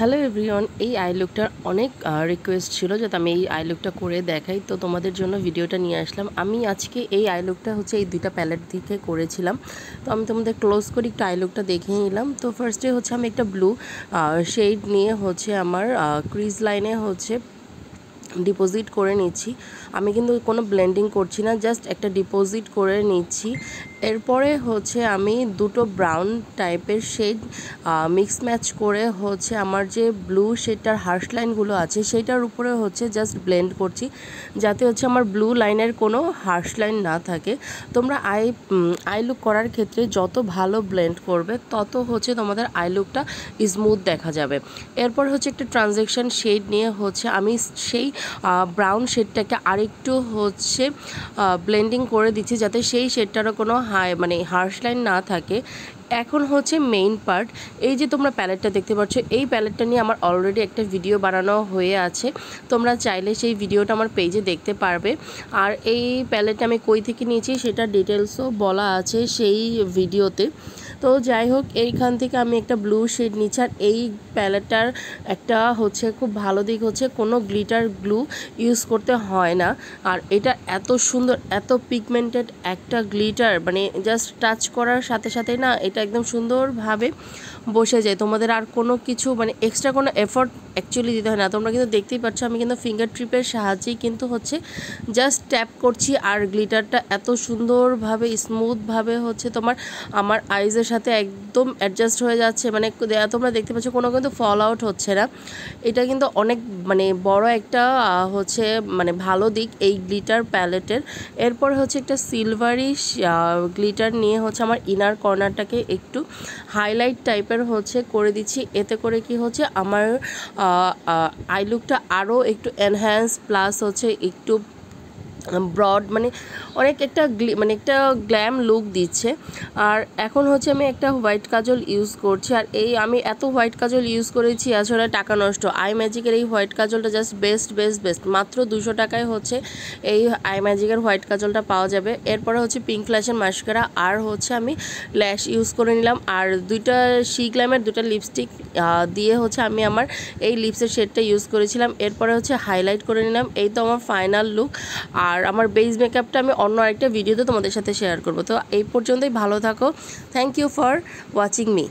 Hello everyone, এই I লুকটার অনেক request ছিল যাতে আমি এই আই লুকটা করে দেখাই, তো তোমাদের জন্য ভিডিওটা নিয়ে আসলাম। আমি আজকে এই আই লুকটা হচ্ছে এই দুইটা প্যালেট থেকে করেছিলাম। তো আমি তোমাদের ক্লোজ করে একটু আই লুকটা দেখিয়ে নিলাম। তো ফার্স্টে হচ্ছে আমি একটা ব্লু শেড নিয়ে হচ্ছে আমার ক্রিজ লাইনে হচ্ছে ডিপোজিট করে নিচ্ছি। আমি কিন্তু কোনো ব্লেন্ডিং করছি না, জাস্ট একটা ডিপোজিট করে নিচ্ছি। এরপরে হচ্ছে আমি দুটো ব্রাউন টাইপের শেড মিক্স ম্যাচ করে হচ্ছে আমার যে ব্লু শেডটার হার্শ লাইনগুলো আছে সেইটার উপরে হচ্ছে জাস্ট ব্লেন্ড করছি, যাতে হচ্ছে আমার ব্লু লাইনের কোনো হার্শ লাইন না থাকে। তোমরা আই লুক করার ক্ষেত্রে যত ভালো ব্লেন্ড করবে তত হচ্ছে তোমাদের আই লুকটা স্মুথ দেখা যাবে। এরপর হচ্ছে একটা ট্রানজ্যাকশন শেড নিয়ে হচ্ছে আমি সেই ব্রাউন শেডটাকে আরেকটু হচ্ছে ব্লেন্ডিং করে দিচ্ছি, যাতে সেই শেডটারও কোনো হার্শ লাইন না থাকে। এখন হচ্ছে মেইন পার্ট, এই যে তোমরা প্যালেটটা দেখতে পাচ্ছ, এই প্যালেটটা নিয়ে আমার অলরেডি একটা ভিডিও বানানো হয়ে আছে। তোমরা চাইলে সেই ভিডিওটা আমার পেজে দেখতে পারবে। আর এই প্যালেটটা আমি কই থেকে নিয়েছি সেটা ডিটেলসও বলা আছে সেই ভিডিওতে। তো যাই হোক, এইখান থেকে আমি একটা ব্লু শেড নিচ্ছি। আর এই প্যালেটটার একটা হচ্ছে খুব ভালো দিক হচ্ছে কোনো গ্লিটার গ্লু ইউজ করতে হয় না। আর এটা এত সুন্দর, এত পিগমেন্টেড একটা গ্লিটার, মানে জাস্ট টাচ করার সাথে সাথেই না এটা একদম সুন্দরভাবে বসে যায়। তোমাদের আর কোনো কিছু এক্সট্রা কোনো এফর্ট অ্যাকচুয়ালি দিতে হয় না। তোমরা কিন্তু দেখতেই পাচ্ছ আমি কিন্তু ফিঙ্গার ট্রিপের সাহায্যেই কিন্তু হচ্ছে জাস্ট ট্যাপ করছি, আর গ্লিটারটা এত সুন্দরভাবে স্মুথভাবে হচ্ছে আমার আইজের সাথে একদম অ্যাডজাস্ট হয়ে যাচ্ছে। তোমরা দেখতে পাচ্ছ কোনো কিন্তু ফল আউট হচ্ছে না। এটা কিন্তু অনেক বড় একটা হচ্ছে ভালো দিক এই গ্লিটার প্যালেটের। এরপর হচ্ছে একটা সিলভারি গ্লিটার নিয়ে হচ্ছে আমার ইনার কর্নারটাকে একটু হাইলাইট টাইপের হচ্ছে করে দিচ্ছি। এতে করে কি হচ্ছে আমার আই লুকটা আরও একটু এনহ্যান্স প্লাস হচ্ছে একটু ব্রড অনেক একটা একটা গ্ল্যাম লুক দিচ্ছে। আর এখন হচ্ছে আমি একটা হোয়াইট কাজল ইউজ করছি। আর আমি এত হোয়াইট কাজল ইউজ করেছি আসলে টাকা নষ্ট। আই ম্যাজিকের এই হোয়াইট কাজলটা জাস্ট বেস্ট মাত্র 200 টাকায় হচ্ছে এই আই ম্যাজিকের হোয়াইট কাজলটা পাওয়া যাবে। এরপরে হচ্ছে পিঙ্ক ল্যাশের মাস্কারা আর হচ্ছে আমি ল্যাশ ইউজ করে নিলাম। আর দুইটা শি গ্ল্যামের দুটা লিপস্টিক দিয়ে হচ্ছে আমি আমার এই লিপসের শেডটা ইউজ করেছিলাম। এরপরে হচ্ছে হাইলাইট করে নিলাম। এই তো আমার ফাইনাল লুক। আর আমার বেস মেকআপটা আমি অন্য আরেকটা ভিডিওতে তোমাদের সাথে শেয়ার করব। তো এই পর্যন্তই, ভালো থাকো। Thank you for watching me.